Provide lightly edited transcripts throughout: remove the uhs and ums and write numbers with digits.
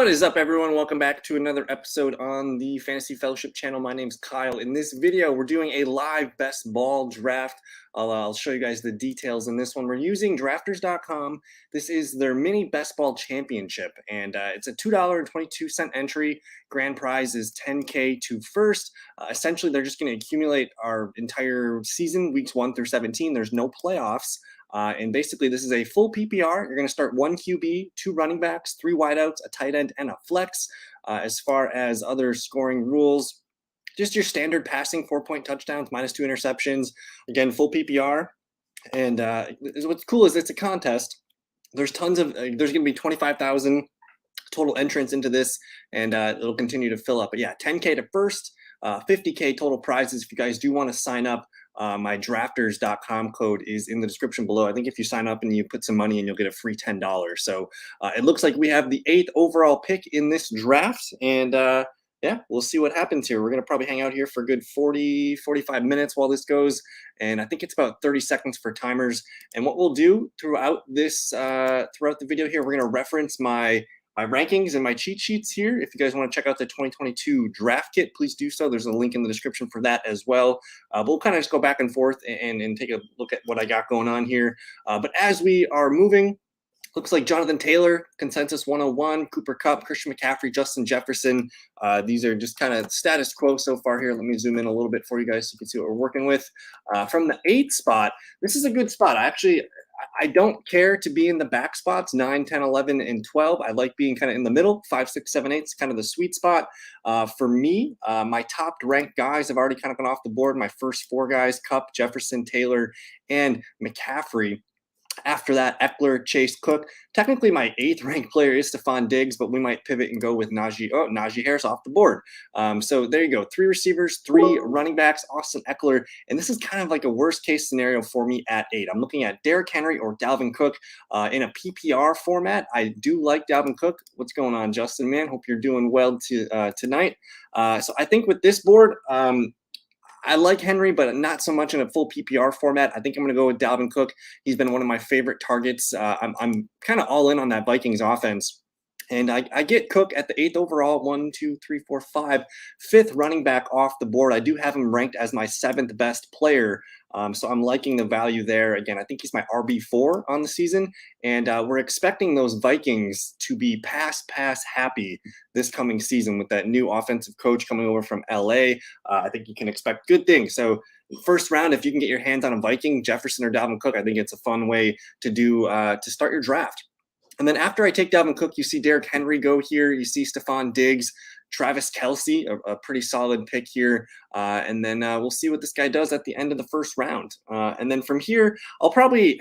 What is up, everyone? Welcome back to another episode on the Fantasy Fellowship channel. My name's Kyle. In this video, we're doing a live best ball draft. I'll show you guys the details in this one. We're using drafters.com. This is their mini best ball championship, and it's a $2.22 entry. Grand prize is $10K to first. Essentially, they're just going to accumulate our entire season, weeks 1 through 17. There's no playoffs. And basically, this is a full PPR. You're going to start 1 QB, 2 running backs, 3 wideouts, a tight end, and a flex. As far as other scoring rules, just your standard passing, 4-point touchdowns, -2 interceptions. Again, full PPR. And what's cool is it's a contest. There's tons of there's going to be 25,000 total entrants into this, and it'll continue to fill up. But yeah, 10K to first, 50K total prizes. If you guys do want to sign up, my drafters.com code is in the description below. I think if you sign up and you put some money in, you'll get a free $10. So it looks like we have the 8th overall pick in this draft. And yeah, we'll see what happens here. We're going to probably hang out here for a good 45 minutes while this goes. And I think it's about 30 seconds for timers. And what we'll do throughout this, throughout the video here, we're going to reference my rankings and my cheat sheets here. If you guys want to check out the 2022 draft kit, please do so. There's a link in the description for that as well. We'll kind of just go back and forth and take a look at what I got going on here. But as we are moving, looks like Jonathan Taylor, consensus 101, Cooper Kupp, Christian McCaffrey, Justin Jefferson. These are just kind of status quo so far here. Let me zoom in a little bit for you guys so you can see what we're working with. From the 8th spot, this is a good spot. I don't care to be in the back spots, 9, 10, 11, and 12. I like being kind of in the middle, 5, 6, 7, 8 is kind of the sweet spot. For me, my top ranked guys have already kind of gone off the board. My first 4 guys, Kupp, Jefferson, Taylor, and McCaffrey. After that, Eckler, Chase, Cook. Technically, my 8th ranked player is Stephon Diggs, but we might pivot and go with Najee. Oh, Najee Harris off the board. So there you go. 3 receivers, 3 running backs, Austin Eckler. And this is kind of like a worst case scenario for me at 8. I'm looking at Derrick Henry or Dalvin Cook in a PPR format. I do like Dalvin Cook. What's going on, Justin, man? Hope you're doing well tonight. So I think with this board, I like Henry, but not so much in a full PPR format. I think I'm going to go with Dalvin Cook. He's been one of my favorite targets. I'm kind of all in on that Vikings offense. And I get Cook at the 8th overall, 1, 2, 3, 4, 5, 5th running back off the board. I do have him ranked as my 7th best player. So I'm liking the value there. Again, I think he's my RB4 on the season. And we're expecting those Vikings to be pass happy this coming season with that new offensive coach coming over from LA. I think you can expect good things. So first round, if you can get your hands on a Viking, Jefferson or Dalvin Cook, I think it's a fun way to do to start your draft. And then after I take Dalvin Cook, you see Derrick Henry go here. You see Stephon Diggs, Travis Kelce, a pretty solid pick here. And then we'll see what this guy does at the end of the first round. And then from here, I'll probably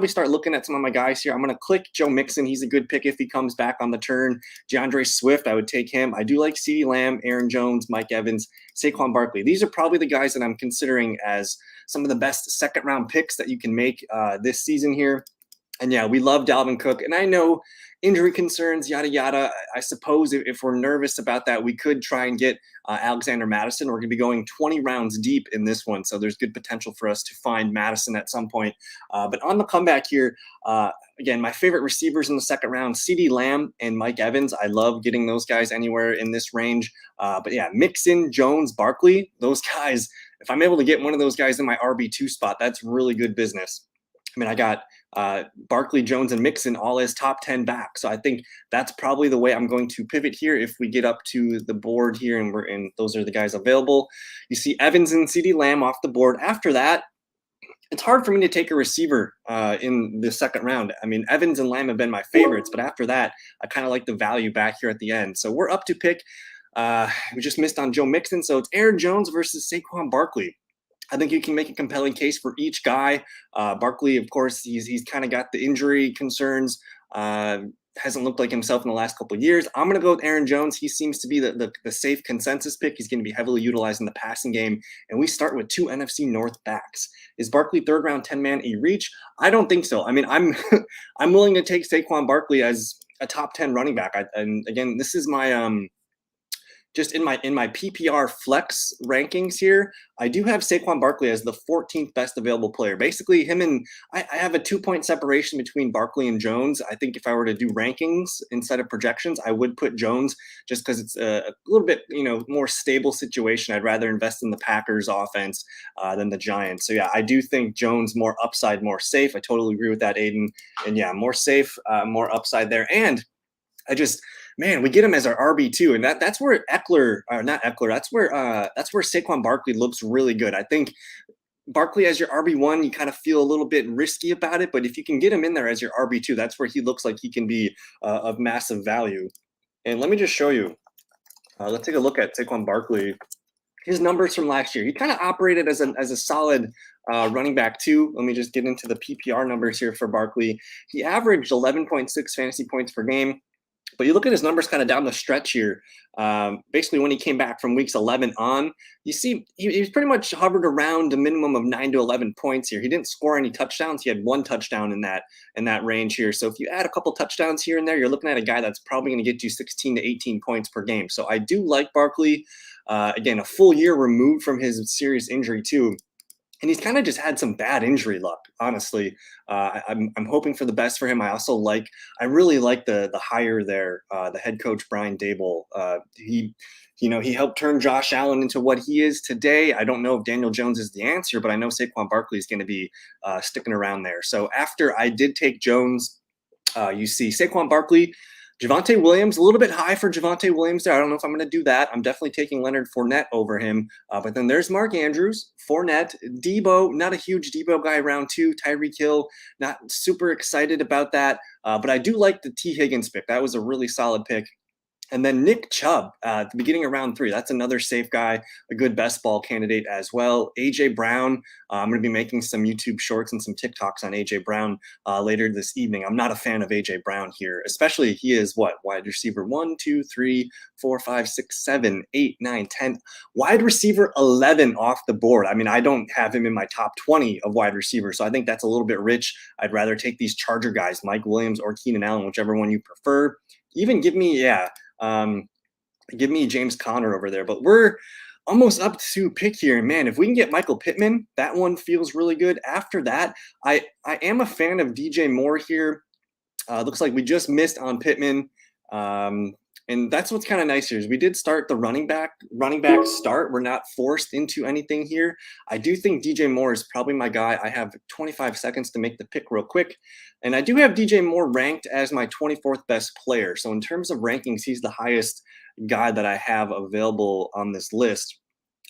start looking at some of my guys here. I'm going to click Joe Mixon. He's a good pick if he comes back on the turn. DeAndre Swift, I would take him. I do like CeeDee Lamb, Aaron Jones, Mike Evans, Saquon Barkley. These are probably the guys that I'm considering as some of the best second-round picks that you can make this season here. And yeah, we love Dalvin Cook. And I know injury concerns, yada, yada. I suppose if we're nervous about that, we could try and get Alexander Mattison. We're going to be going 20 rounds deep in this one. So there's good potential for us to find Mattison at some point. But on the comeback here, again, my favorite receivers in the second round, CeeDee Lamb and Mike Evans. I love getting those guys anywhere in this range. But yeah, Mixon, Jones, Barkley, those guys, if I'm able to get one of those guys in my RB2 spot, that's really good business. I mean, I got Barkley, Jones, and Mixon all as top 10 back. So I think that's probably the way I'm going to pivot here if we get up to the board here and those are the guys available. You see Evans and CeeDee Lamb off the board. After that, it's hard for me to take a receiver in the second round. I mean, Evans and Lamb have been my favorites, but after that, I kind of like the value back here at the end. So we're up to pick. We just missed on Joe Mixon. So it's Aaron Jones versus Saquon Barkley. I think you can make a compelling case for each guy. Barkley, of course, he's kind of got the injury concerns. Hasn't looked like himself in the last couple of years. I'm going to go with Aaron Jones. He seems to be the safe consensus pick. He's going to be heavily utilized in the passing game. And we start with 2 NFC North backs. Is Barkley third round 10-man a reach? I don't think so. I mean, I'm willing to take Saquon Barkley as a top 10 running back. And again, this is my just in my PPR flex rankings here, I do have Saquon Barkley as the 14th best available player. Basically, him and I have a 2-point separation between Barkley and Jones. I think if I were to do rankings instead of projections, I would put Jones just because it's a little bit more stable situation. I'd rather invest in the Packers offense than the Giants. So yeah, I do think Jones more upside, more safe. I totally agree with that, Aiden. And yeah, more safe, more upside there. And I just, man, we get him as our RB2, and that's where that's where Saquon Barkley looks really good. I think Barkley as your RB1, you kind of feel a little bit risky about it, but if you can get him in there as your RB2, that's where he looks like he can be of massive value. And let me just show you. Let's take a look at Saquon Barkley. His numbers from last year. He kind of operated as a solid running back too. Let me just get into the PPR numbers here for Barkley. He averaged 11.6 fantasy points per game. But you look at his numbers kind of down the stretch here. Basically, when he came back from weeks 11 on, you see he's pretty much hovered around a minimum of 9 to 11 points here. He didn't score any touchdowns. He had 1 touchdown in that range here. So if you add a couple touchdowns here and there, you're looking at a guy that's probably going to get you 16 to 18 points per game. So I do like Barkley. Again, a full year removed from his serious injury too. And he's kind of just had some bad injury luck, honestly. I'm hoping for the best for him. I really like the hire there, the head coach Brian Dable. He helped turn Josh Allen into what he is today. I don't know if Daniel Jones is the answer, but I know Saquon Barkley is going to be sticking around there. So after I did take Jones, you see Saquon Barkley. Javonte Williams, a little bit high for Javonte Williams there. I don't know if I'm going to do that. I'm definitely taking Leonard Fournette over him. But then there's Mark Andrews, Fournette, Debo, not a huge Debo guy round 2, Tyreek Hill, not super excited about that. But I do like the T. Higgins pick. That was a really solid pick. And then Nick Chubb at the beginning of round 3. That's another safe guy, a good best ball candidate as well. AJ Brown. I'm going to be making some YouTube shorts and some TikToks on AJ Brown later this evening. I'm not a fan of AJ Brown here, especially he is wide receiver 1, 2, 3, 4, 5, 6, 7, 8, 9, 10. Wide receiver 11 off the board. I mean, I don't have him in my top 20 of wide receivers, so I think that's a little bit rich. I'd rather take these Charger guys, Mike Williams or Keenan Allen, whichever one you prefer. Even give me James Conner over there. But we're almost up to pick here. And man, if we can get Michael Pittman, that one feels really good. After that, I am a fan of DJ Moore here. Looks like we just missed on Pittman. And that's what's kind of nice here is we did start the running back start. We're not forced into anything here. I do think DJ Moore is probably my guy. I have 25 seconds to make the pick real quick. And I do have DJ Moore ranked as my 24th best player. So in terms of rankings, he's the highest guy that I have available on this list.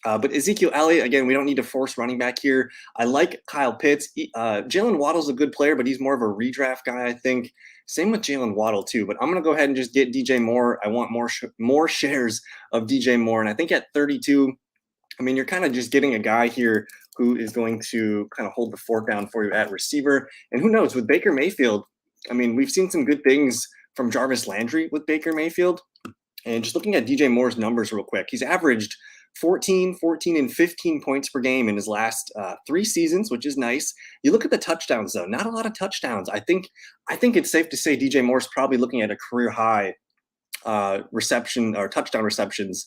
But Ezekiel Elliott, again, we don't need to force running back here. I like Kyle Pitts. Jalen Waddle's a good player, but he's more of a redraft guy, I think. Same with Jalen Waddle, too. But I'm going to go ahead and just get DJ Moore. I want more shares of DJ Moore. And I think at 32, I mean, you're kind of just getting a guy here who is going to kind of hold the fort down for you at receiver. And who knows, with Baker Mayfield, I mean, we've seen some good things from Jarvis Landry with Baker Mayfield. And just looking at DJ Moore's numbers real quick, he's averaged 14, and 15 points per game in his last 3 seasons, which is nice. You look at the touchdowns, though, not a lot of touchdowns. I think it's safe to say DJ Moore's probably looking at a career high reception or touchdown receptions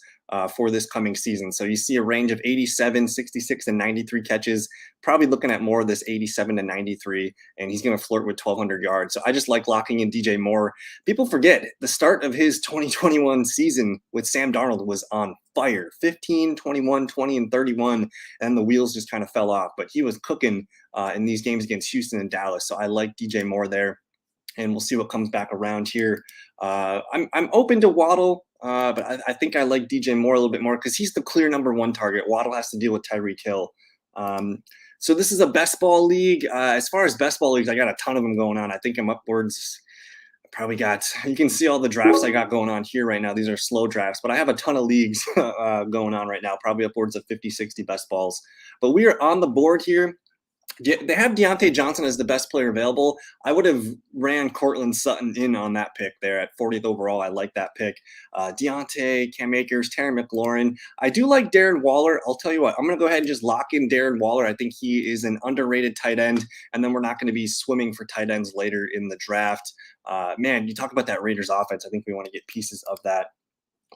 for this coming season. So you see a range of 87, 66, and 93 catches, probably looking at more of this 87 to 93, and he's going to flirt with 1,200 yards. So I just like locking in DJ Moore. People forget the start of his 2021 season with Sam Darnold was on fire, 15, 21, 20, and 31, and the wheels just kind of fell off. But he was cooking in these games against Houston and Dallas. So I like DJ Moore there. And we'll see what comes back around here. I'm open to Waddle, but I think I like DJ Moore a little bit more because he's the clear number 1 target. Waddle has to deal with Tyreek Hill. So this is a best ball league. As far as best ball leagues, I got a ton of them going on. I think I'm upwards. You can see all the drafts I got going on here right now. These are slow drafts, but I have a ton of leagues going on right now, probably upwards of 50, 60 best balls. But we are on the board here. They have Deontay Johnson as the best player available. I would have ran Cortland Sutton in on that pick there at 40th overall. I like that pick. Deontay, Cam Akers, Terry McLaurin. I do like Darren Waller. I'll tell you what, I'm going to go ahead and just lock in Darren Waller. I think he is an underrated tight end, and then we're not going to be swimming for tight ends later in the draft. Man, you talk about that Raiders offense. I think we want to get pieces of that.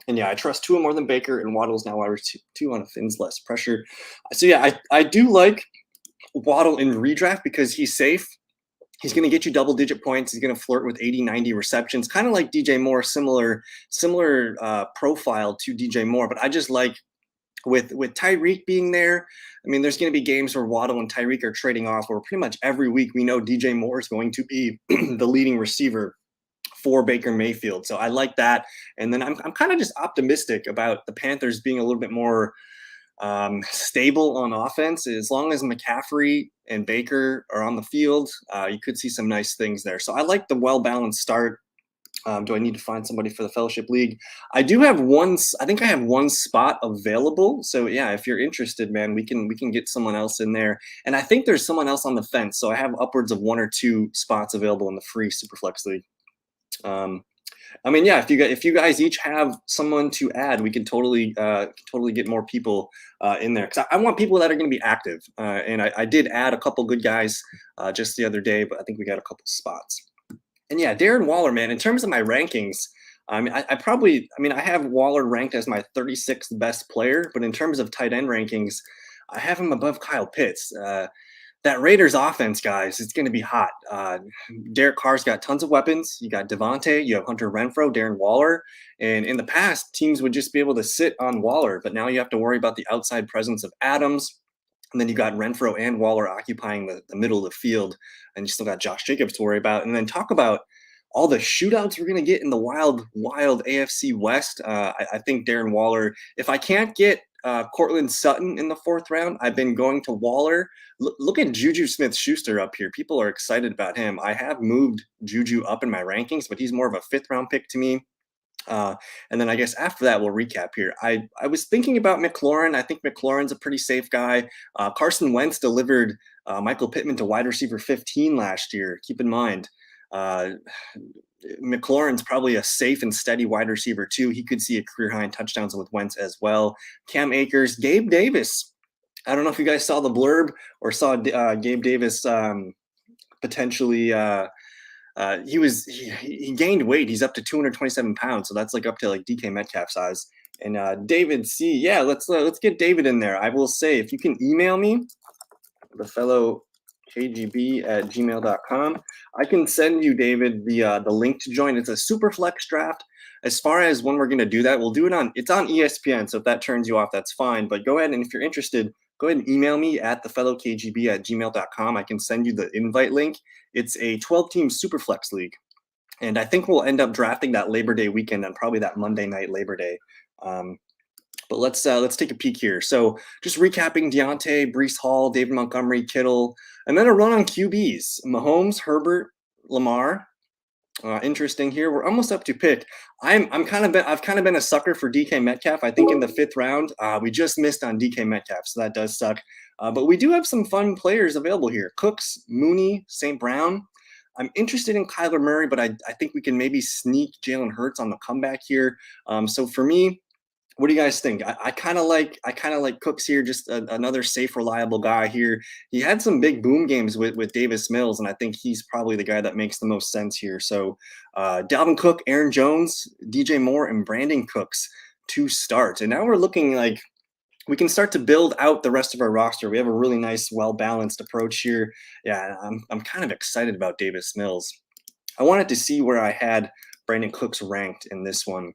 And yeah, I trust Tua more than Baker, and Waddle's now wide two on Finn's less pressure. So yeah, I do like Waddle in redraft because he's safe. He's going to get you double-digit points. He's going to flirt with 80, 90 receptions, kind of like DJ Moore, similar profile to DJ Moore. But I just like with Tyreek being there. I mean, there's going to be games where Waddle and Tyreek are trading off, where pretty much every week we know DJ Moore is going to be the leading receiver for Baker Mayfield. So I like that. And then I'm kind of just optimistic about the Panthers being a little bit more stable on offense. As long as McCaffrey and Baker are on the field, you could see some nice things there. So I like the well-balanced start. Do I need to find somebody for the Fellowship League? I do have one. I think I have one spot available. So yeah, if you're interested, man, we can get someone else in there. And I think there's someone else on the fence. So I have upwards of 1 or 2 spots available in the free Superflex League. I mean, yeah, if you guys each have someone to add, we can totally get more people in there, because I want people that are going to be active. And I did add a couple good guys just the other day, but I think we got a couple spots. And yeah, Darren Waller, man, in terms of my rankings, I mean, I have Waller ranked as my 36th best player, but in terms of tight end rankings, I have him above Kyle Pitts. That Raiders offense, guys, it's going to be hot. Derek Carr's got tons of weapons. You got Devontae, you have Hunter Renfrow, Darren Waller. And in the past, teams would just be able to sit on Waller, but now you have to worry about the outside presence of Adams. And then you got Renfrow and Waller occupying the middle of the field. And you still got Josh Jacobs to worry about. And then talk about all the shootouts we're going to get in the wild AFC West. I think Darren Waller, if I can't get Cortland Sutton in the 4th round, I've been going to Waller. Look at Juju Smith-Schuster up here. People are excited about him. I have moved Juju up in my rankings, but he's more of a 5th round pick to me. And then I guess after that, we'll recap here. I was thinking about McLaurin. I think McLaurin's a pretty safe guy. Carson Wentz delivered Michael Pittman to wide receiver 15 last year. Keep in mind, McLaurin's probably a safe and steady wide receiver too. He could see a career high in touchdowns with Wentz as well. Cam Akers, Gabe Davis. I don't know if you guys saw the blurb or saw Gabe Davis potentially. He gained weight. He's up to 227 pounds, so that's like up to like DK Metcalf size. And David C, yeah, let's get David in there. I will say, if you can email me, theFellowKGB@gmail.com, I can send you, David, the link to join. It's a super flex draft. As far as when we're going to do that, we'll do it on ESPN. So if that turns you off, that's fine. But go ahead, and if you're interested, go ahead and email me at theFellowKGB@gmail.com. I can send you the invite link. It's a 12-team Superflex league, and I think we'll end up drafting that Labor Day weekend and probably that Monday night Labor Day. But let's take a peek here. So just recapping: Deontay, Breece Hall, David Montgomery, Kittle, and then a run on QBs: Mahomes, Herbert, Lamar. Interesting here. We're almost up to pick. I've kind of been a sucker for DK Metcalf. I think in the 5th round, we just missed on DK Metcalf, so that does suck. But we do have some fun players available here: Cooks, Mooney, St. Brown. I'm interested in Kyler Murray, but I think we can maybe sneak Jalen Hurts on the comeback here. So for me, what do you guys think? I kind of like Cooks here, just another safe, reliable guy here. He had some big boom games with Davis Mills, and I think he's probably the guy that makes the most sense here. So Dalvin Cook, Aaron Jones, DJ Moore, and Brandin Cooks to start. And now we're looking like we can start to build out the rest of our roster. We have a really nice, well-balanced approach here. Yeah, I'm kind of excited about Davis Mills. I wanted to see where I had Brandin Cooks ranked in this one.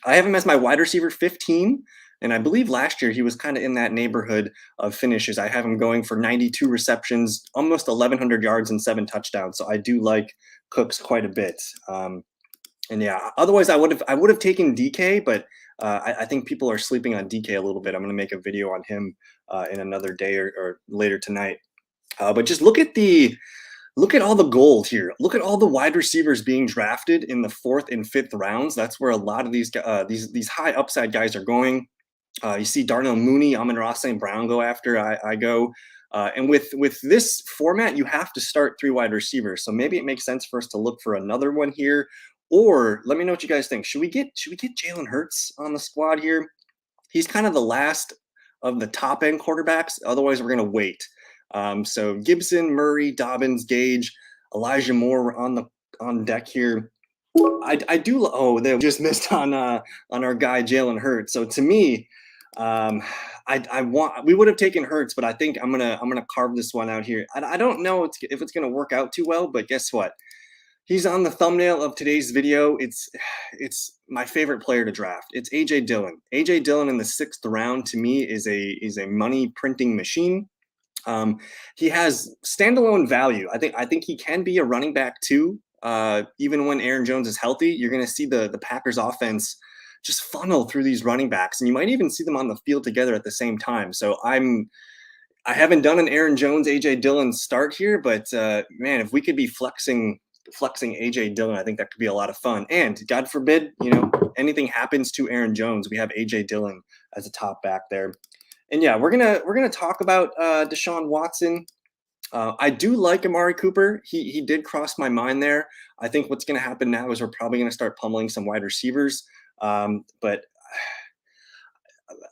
I have him as my wide receiver 15, and I believe last year he was kind of in that neighborhood of finishes. I have him going for 92 receptions, almost 1,100 yards and 7 touchdowns. So I do like Cooks quite a bit. And yeah, otherwise I would have taken DK, but I think people are sleeping on DK a little bit. I'm going to make a video on him in another day or later tonight. But just look at all the gold here. Look at all the wide receivers being drafted in the 4th and 5th rounds. That's where a lot of these high upside guys are going. You see Darnell Mooney, Amon-Ra St. Brown go after I go. And with this format, you have to start 3 wide receivers. So maybe it makes sense for us to look for another one here. Or let me know what you guys think. Should we get Jalen Hurts on the squad here? He's kind of the last of the top end quarterbacks. Otherwise, we're going to wait. So Gibson, Murray, Dobbins, Gage, Elijah Moore on deck here. I do. Oh, they just missed on our guy Jalen Hurts. So to me, um, I want we would have taken Hurts, but I think I'm gonna carve this one out here. I don't know if it's gonna work out too well, but guess what? He's on the thumbnail of today's video. It's my favorite player to draft. It's AJ Dillon. AJ Dillon in the 6th round to me is a money printing machine. Um, he has standalone value. I think he can be a running back too. Even when Aaron Jones is healthy, you're going to see the Packers offense just funnel through these running backs, and you might even see them on the field together at the same time. So I haven't done an Aaron Jones AJ Dillon start here, but man, if we could be flexing AJ Dillon, I think that could be a lot of fun. And God forbid, anything happens to Aaron Jones, we have AJ Dillon as a top back there. And yeah, we're gonna talk about Deshaun Watson. I do like Amari Cooper. He did cross my mind there. I think what's going to happen now is we're probably going to start pummeling some wide receivers. But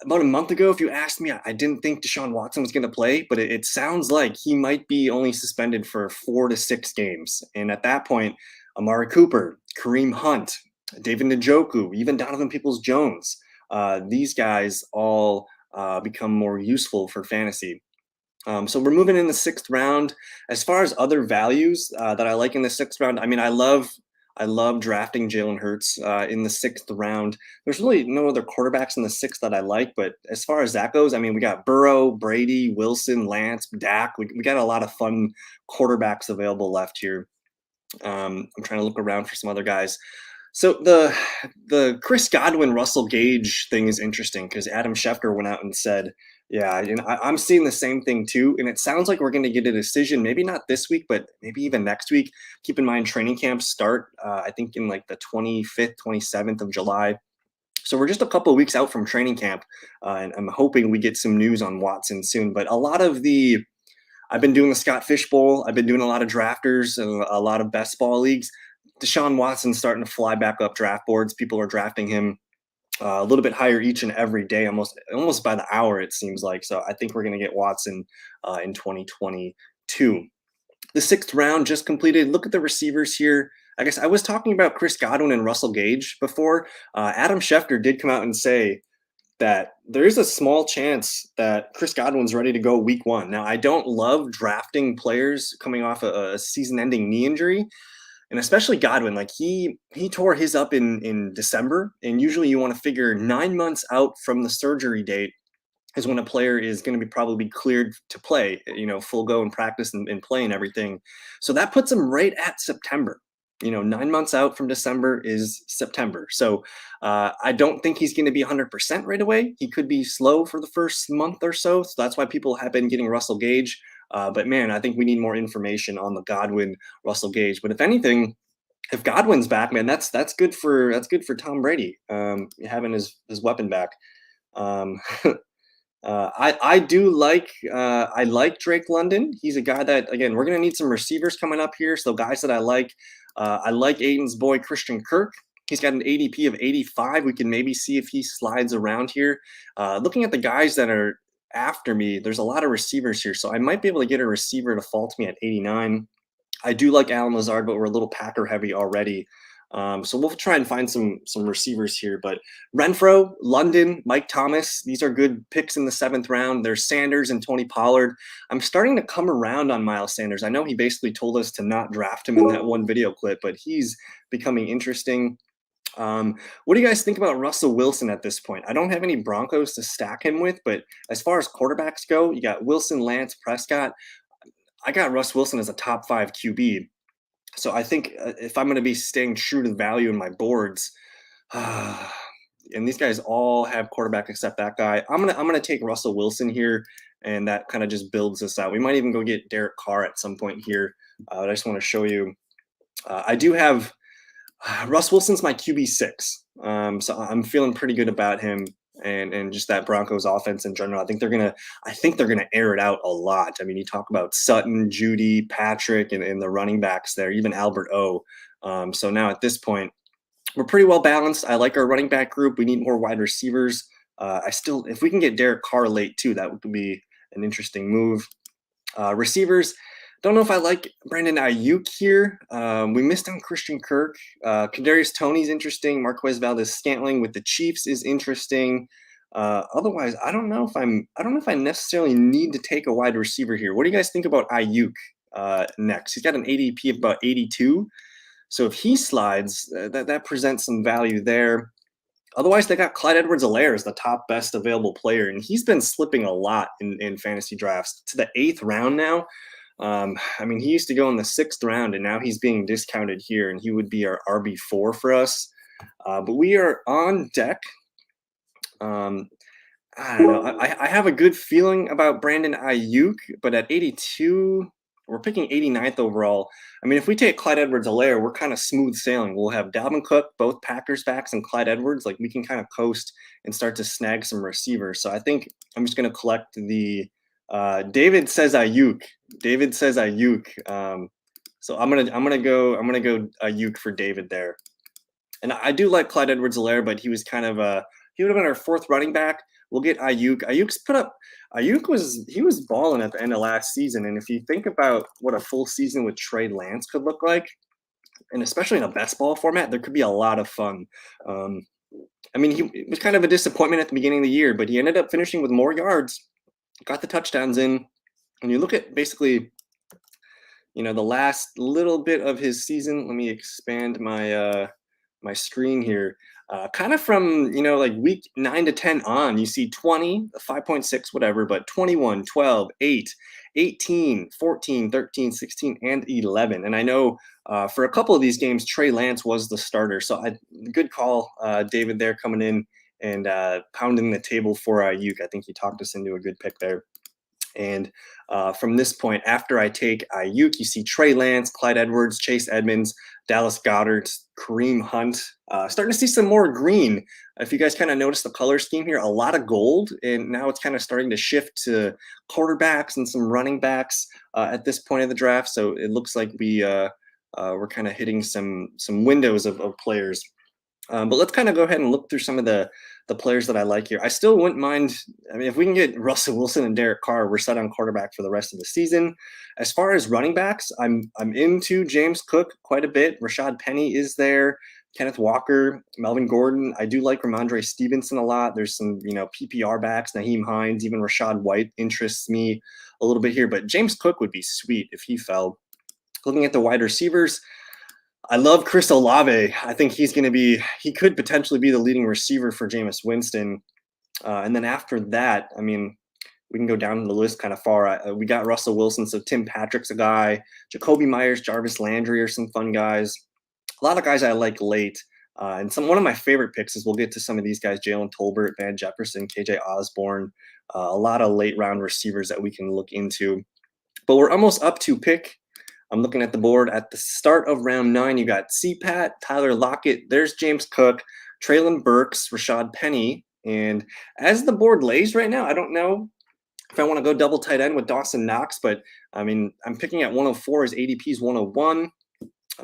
about a month ago, if you asked me, I didn't think Deshaun Watson was going to play, but it sounds like he might be only suspended for 4 to 6 games. And at that point, Amari Cooper, Kareem Hunt, David Njoku, even Donovan Peoples-Jones, these guys all become more useful for fantasy. So we're moving in the 6th round. As far as other values that I like in the 6th round, I mean, I love drafting Jalen Hurts in the 6th round. There's really no other quarterbacks in the 6th that I like, but as far as that goes, I mean, we got Burrow, Brady, Wilson, Lance, Dak. We got a lot of fun quarterbacks available left here. I'm trying to look around for some other guys. So the Chris Godwin Russell Gage thing is interesting because Adam Schefter went out and said, yeah, I'm seeing the same thing too, and it sounds like we're going to get a decision, maybe not this week, but maybe even next week. Keep in mind, training camps start, I think, in like the 25th, 27th of July. So we're just a couple of weeks out from training camp, and I'm hoping we get some news on Watson soon. But I've been doing the Scott Fish Bowl. I've been doing a lot of drafters and a lot of best ball leagues. Deshaun Watson's starting to fly back up draft boards. People are drafting him a little bit higher each and every day, almost by the hour, it seems like. So I think we're going to get Watson in 2022. The 6th round just completed. Look at the receivers here. I guess I was talking about Chris Godwin and Russell Gage before. Adam Schefter did come out and say that there is a small chance that Chris Godwin's ready to go week 1. Now, I don't love drafting players coming off a season-ending knee injury, and especially Godwin. Like he tore his up in December, and usually you want to figure 9 months out from the surgery date is when a player is going to be probably cleared to play, full go and practice and play and everything. So that puts him right at September. 9 months out from December is September. So I don't think he's going to be 100% right away. He could be slow for the first month or so. So that's why people have been getting Russell Gage. But man, I think we need more information on the Godwin Russell Gage. But if anything, if Godwin's back, man, that's good for Tom Brady, having his weapon back. I do like I like Drake London. He's a guy that, again, we're gonna need some receivers coming up here. So guys that I like Aiden's boy Christian Kirk. He's got an ADP of 85. We can maybe see if he slides around here. Looking at the guys that are after me, there's a lot of receivers here, so I might be able to get a receiver to fall to me at 89. I do like Allen Lazard, but we're a little Packer heavy already. So we'll try and find some receivers here. But Renfro, London, Mike Thomas, these are good picks in the 7th round. There's Sanders and Tony Pollard. I'm starting to come around on Miles Sanders. I know he basically told us to not draft him in that one video clip, but he's becoming interesting. What do you guys think about Russell Wilson at this point? I don't have any Broncos to stack him with, but as far as quarterbacks go, you got Wilson, Lance, Prescott. I got Russ Wilson as a top 5 QB. So I think if I'm going to be staying true to the value in my boards, and these guys all have quarterback except that guy, I'm gonna take Russell Wilson here, and that kind of just builds us out. We might even go get Derek Carr at some point here. But I just want to show you. I do have Russ Wilson's my QB6, so I'm feeling pretty good about him and just that Broncos offense in general. I think they're gonna air it out a lot. I mean, you talk about Sutton, Judy, Patrick, and the running backs there, even Albert O. So now at this point, we're pretty well balanced. I like our running back group. We need more wide receivers. If we can get Derek Carr late too, that would be an interesting move. Receivers, Don't know if I like Brandin Aiyuk here. We missed on Christian Kirk. Kadarius Toney's interesting. Marquez Valdez-Scantling with the Chiefs is interesting. Otherwise, I don't know if I necessarily need to take a wide receiver here. What do you guys think about Aiyuk next? He's got an ADP of about 82. So if he slides, that presents some value there. Otherwise, they got Clyde Edwards-Helaire as the top best available player, and he's been slipping a lot in fantasy drafts to the 8th round now. I mean, he used to go in the 6th round, and now he's being discounted here, and he would be our RB4 for us. But we are on deck. I don't know. I have a good feeling about Brandin Aiyuk, but at 82, we're picking 89th overall. I mean, if we take Clyde Edwards-Helaire, we're kind of smooth sailing. We'll have Dalvin Cook, both Packers backs, and Clyde Edwards. Like, we can kind of coast and start to snag some receivers. So I think I'm just going to collect the David says Aiyuk. David says Aiyuk. So I'm gonna go Aiyuk for David there. And I do like Clyde Edwards-Helaire, but he was kind of he would have been our 4th running back. We'll get Aiyuk. Aiyuk was balling at the end of last season. And if you think about what a full season with Trey Lance could look like, and especially in a best ball format, there could be a lot of fun. I mean, he was kind of a disappointment at the beginning of the year, but he ended up finishing with more yards, got the touchdowns in. And you look at basically, the last little bit of his season. Let me expand my my screen here. Kind of from, like week 9 to 10 on, you see 20, 5.6, whatever, but 21, 12, 8, 18, 14, 13, 16, and 11. And I know for a couple of these games, Trey Lance was the starter. So good call, David, there coming in and pounding the table for Aiyuk. I think he talked us into a good pick there. And from this point, after I take Aiyuk, you see Trey Lance, Clyde Edwards, Chase Edmonds, Dallas Goedert, Kareem Hunt. Starting to see some more green. If you guys kind of notice the color scheme here, a lot of gold, and now it's kind of starting to shift to quarterbacks and some running backs at this point of the draft. So it looks like we're kind of hitting some windows of players. But let's kind of go ahead and look through some of the players that I like here. I still wouldn't mind. I mean, if we can get Russell Wilson and Derek Carr, we're set on quarterback for the rest of the season. As far as running backs, I'm into James Cook quite a bit. Rashad Penny is there. Kenneth Walker, Melvin Gordon. I do like Ramondre Stevenson a lot. There's some, PPR backs, Naheem Hines, even Rachaad White interests me a little bit here. But James Cook would be sweet if he fell. Looking at the wide receivers, I love Chris Olave. I think he could potentially be the leading receiver for Jameis Winston. And then after that, I mean, we can go down the list kind of far. We got Russell Wilson, so Tim Patrick's a guy. Jacoby Myers, Jarvis Landry are some fun guys. A lot of guys I like late. And one of my favorite picks is we'll get to some of these guys: Jalen Tolbert, Van Jefferson, KJ Osborne. A lot of late round receivers that we can look into. But we're almost up to pick. I'm looking at the board at the start of round 9. You got CPAT, Tyler Lockett. There's James Cook, Treylon Burks, Rashad Penny. And as the board lays right now, I don't know if I want to go double tight end with Dawson Knox, but I mean, I'm picking at 104. His ADP is 101.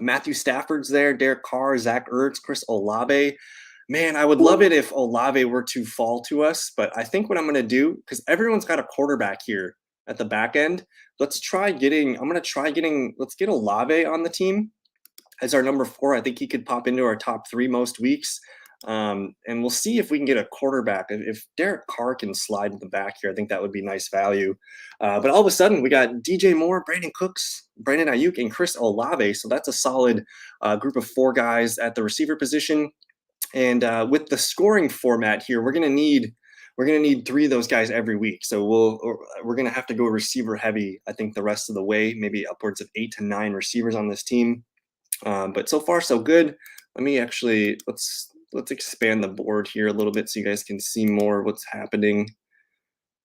Matthew Stafford's there, Derek Carr, Zach Ertz, Chris Olave. Man, I would love it if Olave were to fall to us, but I think what I'm going to do, because everyone's got a quarterback here at the back end, let's get Olave on the team as our number 4. I think he could pop into our top 3 most weeks. And we'll see if we can get a quarterback. If Derek Carr can slide in the back here, I think that would be nice value. But all of a sudden, we got DJ Moore, Brandin Cooks, Brandon Aiyuk, and Chris Olave. So that's a solid group of 4 guys at the receiver position. And with the scoring format here, we're gonna need 3 of those guys every week. So we're gonna have to go receiver heavy, I think, the rest of the way. Maybe upwards of 8 to 9 receivers on this team. But so far so good. Let me actually let's expand the board here a little bit so you guys can see more what's happening.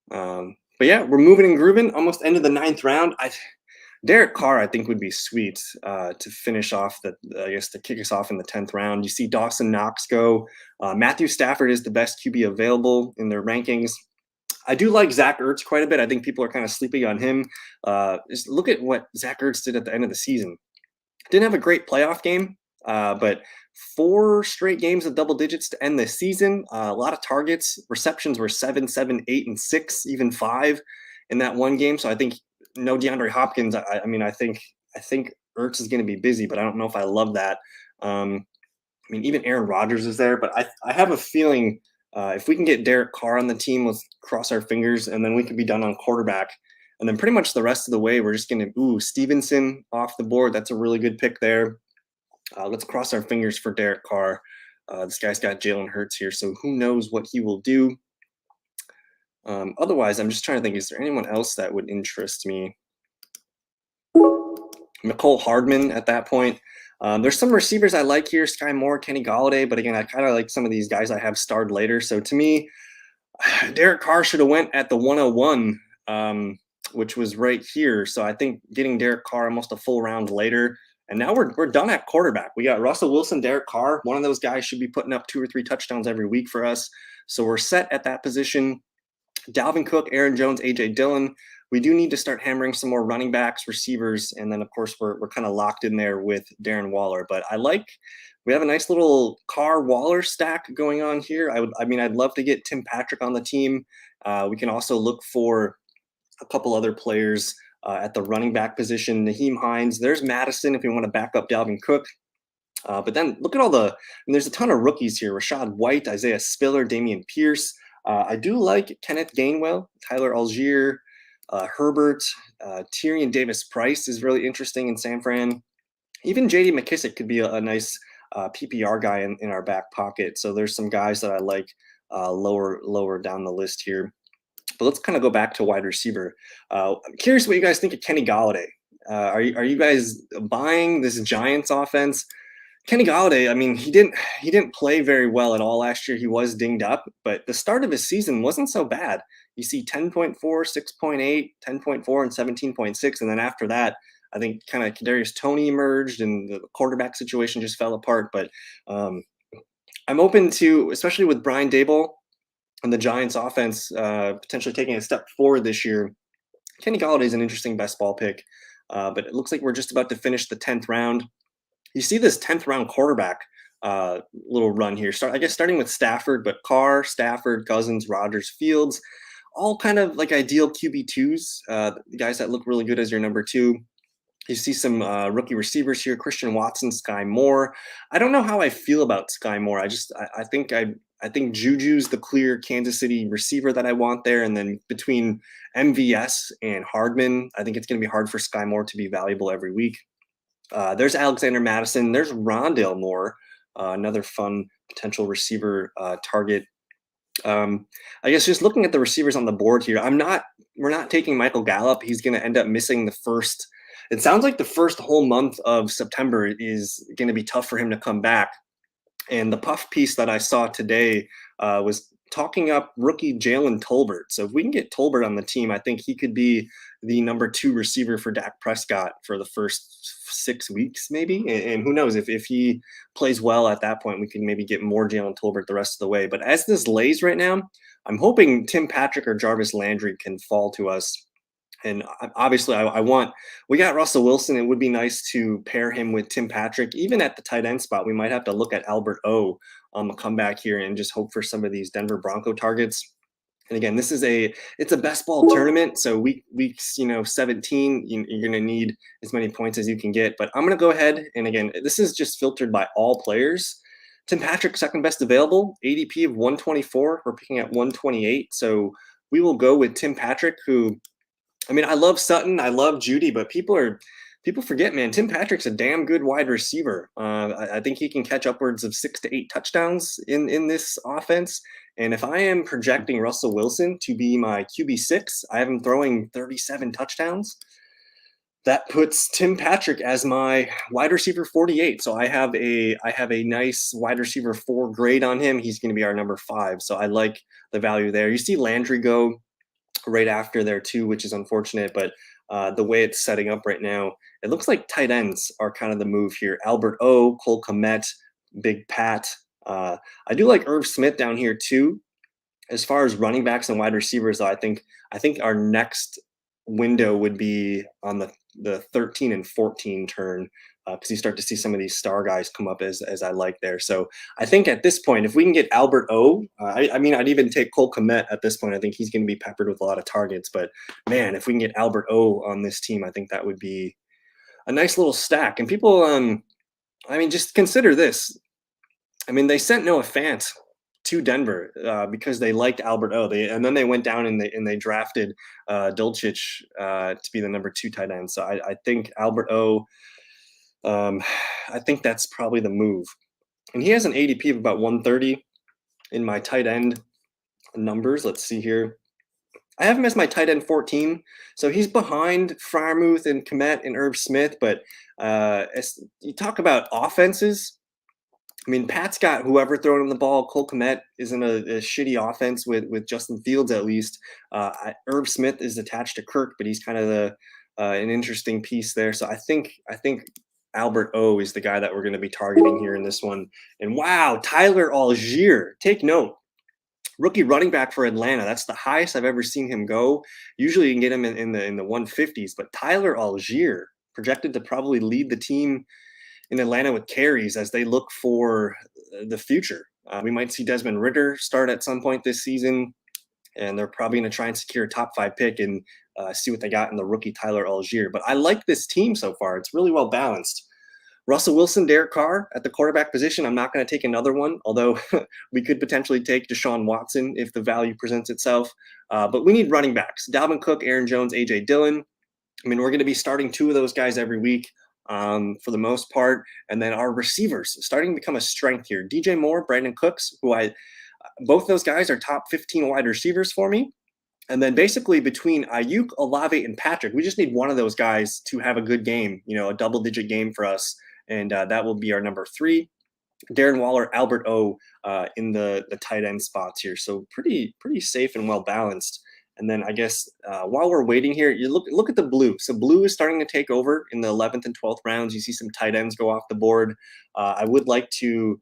But yeah, we're moving and grooving. Almost end of the 9th round. Derek Carr, I think, would be sweet to finish off to kick us off in the 10th round. You see Dawson Knox go. Matthew Stafford is the best QB available in their rankings. I do like Zach Ertz quite a bit. I think people are kind of sleeping on him. Just look at what Zach Ertz did at the end of the season. Didn't have a great playoff game, but 4 straight games of double digits to end the season. A lot of targets. Receptions were 7, 7, 8, and 6, even 5 in that one game. So I think no DeAndre Hopkins. I mean, I think Ertz is going to be busy, but I don't know if I love that. I mean, even Aaron Rodgers is there, but I have a feeling if we can get Derek Carr on the team, let's cross our fingers, and then we could be done on quarterback. And then pretty much the rest of the way, we're just going to, Stevenson off the board. That's a really good pick there. Let's cross our fingers for Derek Carr. This guy's got Jalen Hurts here, so who knows what he will do. Otherwise, I'm just trying to think, is there anyone else that would interest me? Mecole Hardman at that point. There's some receivers I like here, Sky Moore, Kenny Golladay, but again, I kind of like some of these guys I have starred later. So to me, Derek Carr should have went at the 101, which was right here. So I think getting Derek Carr almost a full round later. And now we're done at quarterback. We got Russell Wilson, Derek Carr. One of those guys should be putting up 2 or 3 touchdowns every week for us. So we're set at that position. Dalvin Cook, Aaron Jones, AJ Dillon. We do need to start hammering some more running backs, receivers, and then of course we're kind of locked in there with Darren Waller. But we have a nice little Carr Waller stack going on here. I'd love to get Tim Patrick on the team. We can also look for a couple other players at the running back position. Naheem Hines. There's Madison if we want to back up Dalvin Cook. But then look at there's a ton of rookies here. Rashad White, Isaiah Spiller, Damian Pierce. I do like Kenneth Gainwell, Tyler Algier, Herbert, Tyrion Davis-Price is really interesting in San Fran. Even J.D. McKissick could be a nice PPR guy in our back pocket. So there's some guys that I like lower down the list here. But let's kind of go back to wide receiver. I'm curious what you guys think of Kenny Golladay. Are you guys buying this Giants offense? Kenny Golladay, I mean, he didn't play very well at all last year. He was dinged up, but the start of his season wasn't so bad. You see 10.4, 6.8, 10.4, and 17.6. And then after that, I think kind of Kadarius Toney emerged and the quarterback situation just fell apart. But I'm open to, especially with Brian Daboll and the Giants offense potentially taking a step forward this year. Kenny Golladay is an interesting best ball pick, but it looks like we're just about to finish the 10th round. You see this 10th round quarterback little run here. Starting with Stafford, but Carr, Stafford, Cousins, Rodgers, Fields, all kind of like ideal QB2s, guys that look really good as your number 2. You see some rookie receivers here, Christian Watson, Sky Moore. I don't know how I feel about Sky Moore. I think Juju's the clear Kansas City receiver that I want there. And then between MVS and Hardman, I think it's going to be hard for Sky Moore to be valuable every week. There's Alexander Madison. There's Rondale Moore, another fun potential receiver target. I guess just looking at the receivers on the board here, we're not taking Michael Gallup. He's going to end up missing it sounds like the first whole month of September is going to be tough for him to come back. And the puff piece that I saw today was talking up rookie Jalen Tolbert. So if we can get Tolbert on the team, I think he could be the number 2 receiver for Dak Prescott for the first 6 weeks, maybe. And who knows, if he plays well at that point, we can maybe get more Jalen Tolbert the rest of the way. But as this lays right now, I'm hoping Tim Patrick or Jarvis Landry can fall to us. And obviously, we got Russell Wilson. It would be nice to pair him with Tim Patrick. Even at the tight end spot, we might have to look at Albert O on the comeback here and just hope for some of these Denver Bronco targets. And again, it's a best ball tournament. So weeks 17, you're going to need as many points as you can get. But I'm going to go ahead. And again, this is just filtered by all players. Tim Patrick, second best available, ADP of 124. We're picking at 128. So we will go with Tim Patrick, who, I mean, I love Sutton, I love Judy, but people forget, man, Tim Patrick's a damn good wide receiver. I think he can catch upwards of 6 to 8 touchdowns in this offense. And if I am projecting Russell Wilson to be my QB6, I have him throwing 37 touchdowns. That puts Tim Patrick as my wide receiver 48. So I have a nice wide receiver 4 grade on him. He's going to be our number 5. So I like the value there. You see Landry go right after there too, which is unfortunate, but the way it's setting up right now, it looks like tight ends are kind of the move here. Albert O, Cole Kmet, Big Pat. I do like Irv Smith down here too. As far as running backs and wide receivers, though, I think our next window would be on the 13 and 14 turn. because you start to see some of these star guys come up as I like there. So I think at this point, if we can get Albert O, I mean, I'd even take Cole Kmet at this point. I think he's going to be peppered with a lot of targets. But man, if we can get Albert O on this team, I think that would be a nice little stack. And people, I mean, just consider this. I mean, they sent Noah Fant to Denver because they liked Albert O. And then they went down and they drafted Dulcich to be the number 2 tight end. So I think Albert O. I think that's probably the move. And he has an ADP of about 130 in my tight end numbers. Let's see here. I have him as my tight end 14, so he's behind Freiermuth and Kmet and Irv Smith. But as you talk about offenses, I mean, Pat's got whoever throwing him the ball. Cole Kmet is in a shitty offense with Justin Fields at least. Irv Smith is attached to Kirk, but he's kind of an interesting piece there. So I think Albert O is the guy that we're going to be targeting here in this one. And wow, Tyler Algier, take note. Rookie running back for Atlanta. That's the highest I've ever seen him go. Usually you can get him in the 150s, but Tyler Algier projected to probably lead the team in Atlanta with carries as they look for the future. We might see Desmond Ridder start at some point this season, and they're probably going to try and secure a top 5 pick and see what they got in the rookie Tyler Algier. But I like this team so far. It's really well balanced. Russell Wilson, Derek Carr at the quarterback position. I'm not going to take another one, although we could potentially take Deshaun Watson if the value presents itself. But we need running backs. Dalvin Cook, Aaron Jones, AJ Dillon. I mean, we're going to be starting 2 of those guys every week for the most part. And then our receivers starting to become a strength here. DJ Moore, Brandin Cooks, both those guys are top 15 wide receivers for me. And then basically between Aiyuk, Olave, and Patrick, we just need one of those guys to have a good game, a double-digit game for us. And that will be our number 3. Darren Waller, Albert O in the tight end spots here. So pretty safe and well balanced. And then I guess while we're waiting here, you look at the blue. So blue is starting to take over in the 11th and 12th rounds. You see some tight ends go off the board. I'd like to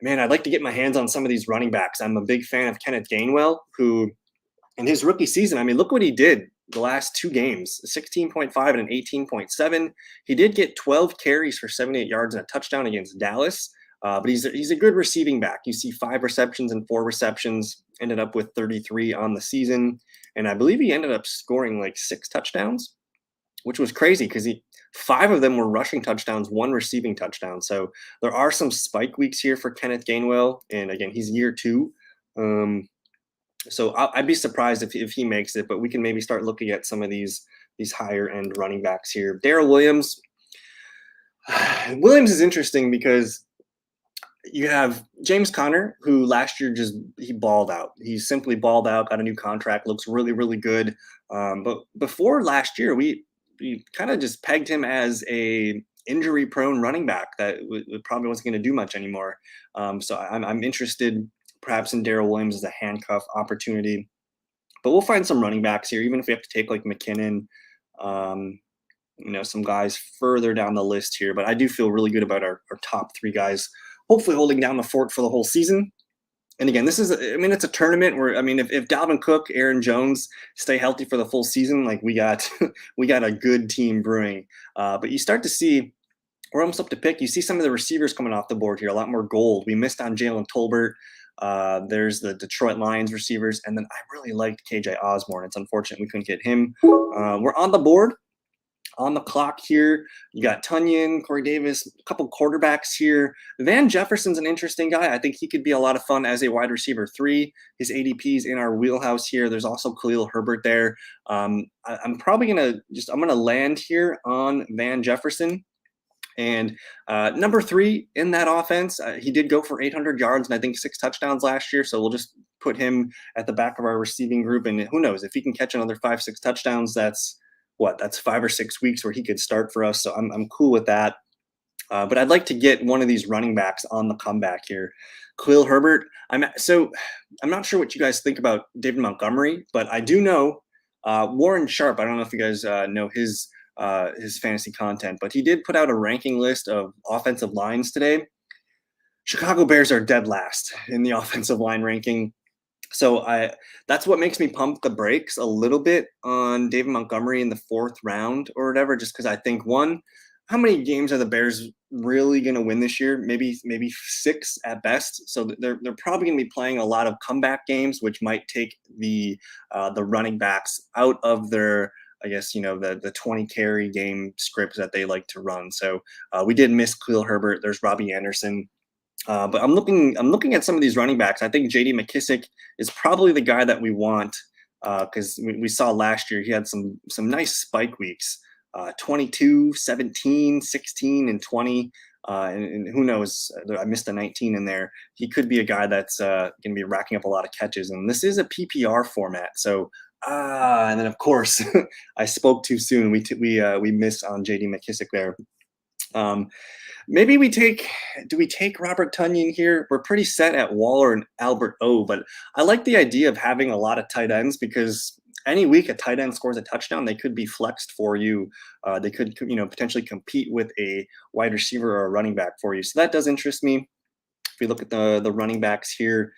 get my hands on some of these running backs. I'm a big fan of Kenneth Gainwell, who in his rookie season, I mean, look what he did the last 2 games, 16.5 and an 18.7. He did get 12 carries for 78 yards and a touchdown against Dallas, but he's a good receiving back. You see 5 receptions and 4 receptions, ended up with 33 on the season. And I believe he ended up scoring like 6 touchdowns, which was crazy because 5 of them were rushing touchdowns, 1 receiving touchdown. So there are some spike weeks here for Kenneth Gainwell. And again, he's year 2. So I'd be surprised if he makes it, but we can maybe start looking at some of these higher end running backs here. Darrell Williams. Williams is interesting because you have James Conner, who last year he balled out. He simply balled out, got a new contract, looks really, really good. But before last year, we kind of just pegged him as a injury-prone running back that probably wasn't going to do much anymore. So I'm interested perhaps in Darrell Williams as a handcuff opportunity. But we'll find some running backs here, even if we have to take like McKinnon, some guys further down the list here. But I do feel really good about our top 3 guys, hopefully holding down the fort for the whole season. And again, it's a tournament where, if Dalvin Cook, Aaron Jones stay healthy for the full season, like we got a good team brewing. But you start to see, we're almost up to pick. You see some of the receivers coming off the board here, a lot more gold. We missed on Jalen Tolbert. There's the Detroit Lions receivers. And then I really liked KJ Osborne. It's unfortunate we couldn't get him. We're on the board, on the clock here. You got Tunyon, Corey Davis, a couple quarterbacks here. Van Jefferson's an interesting guy. I think he could be a lot of fun as a wide receiver 3. His ADP's in our wheelhouse here. There's also Khalil Herbert there. I'm probably going to land here on Van Jefferson. And number 3 in that offense, he did go for 800 yards and I think 6 touchdowns last year. So we'll just put him at the back of our receiving group. And who knows, if he can catch another 5-6 touchdowns, that's 5 or 6 weeks where he could start for us. So I'm cool with that. But I'd like to get one of these running backs on the comeback here. Khalil Herbert. I'm not sure what you guys think about David Montgomery, but I do know Warren Sharp. I don't know if you guys know his fantasy content, but he did put out a ranking list of offensive lines today. Chicago Bears are dead last in the offensive line ranking. So that's what makes me pump the brakes a little bit on David Montgomery in the 4th round or whatever, just because I think, one, how many games are the Bears really going to win this year? Maybe 6 at best. So they're probably going to be playing a lot of comeback games, which might take the running backs out of their, I guess, the 20 carry game scripts that they like to run. So we did miss Khalil Herbert. There's Robbie Anderson. But I'm looking at some of these running backs. I think J.D. McKissic is probably the guy that we want, because we saw last year he had some nice spike weeks, 22, 17, 16, and 20. And who knows? I missed a 19 in there. He could be a guy that's going to be racking up a lot of catches. And this is a PPR format, so and then of course I spoke too soon. We missed on J.D. McKissic there. Um, Maybe do we take Robert Tonyan here? We're pretty set at Waller and Albert O, but I like the idea of having a lot of tight ends, because any week a tight end scores a touchdown, they could be flexed for you. They could, potentially compete with a wide receiver or a running back for you. So that does interest me. If we look at the running backs here,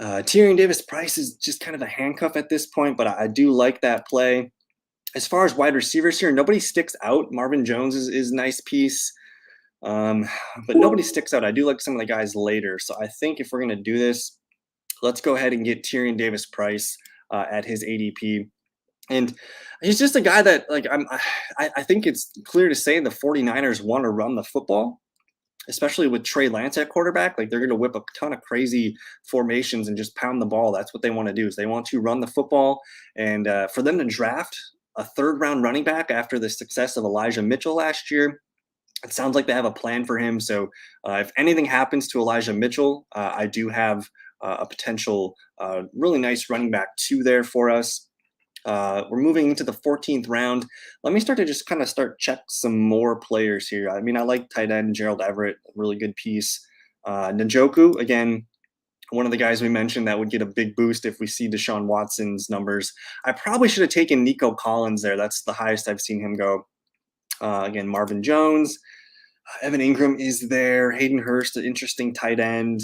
Tyrion Davis-Price is just kind of a handcuff at this point, but I do like that play. As far as wide receivers here, nobody sticks out. Marvin Jones is a nice piece. But nobody sticks out. I do like some of the guys later. So I think if we're going to do this, let's go ahead and get Tyrion Davis-Price at his ADP. And he's just a guy that, like, I think it's clear to say the 49ers want to run the football, especially with Trey Lance at quarterback. Like, they're going to whip a ton of crazy formations and just pound the ball. That's what they want to do, is they want to run the football. And for them to draft a 3rd-round running back after the success of Elijah Mitchell last year, it sounds like they have a plan for him. So if anything happens to Elijah Mitchell, I do have a potential really nice running back 2 there for us. We're moving into the 14th round. Let me start check some more players here. I mean, I like tight end Gerald Everett, really good piece. Njoku, again, one of the guys we mentioned that would get a big boost if we see Deshaun Watson's numbers. I probably should have taken Nico Collins there. That's the highest I've seen him go. Again, Marvin Jones, Evan Ingram is there. Hayden Hurst, an interesting tight end.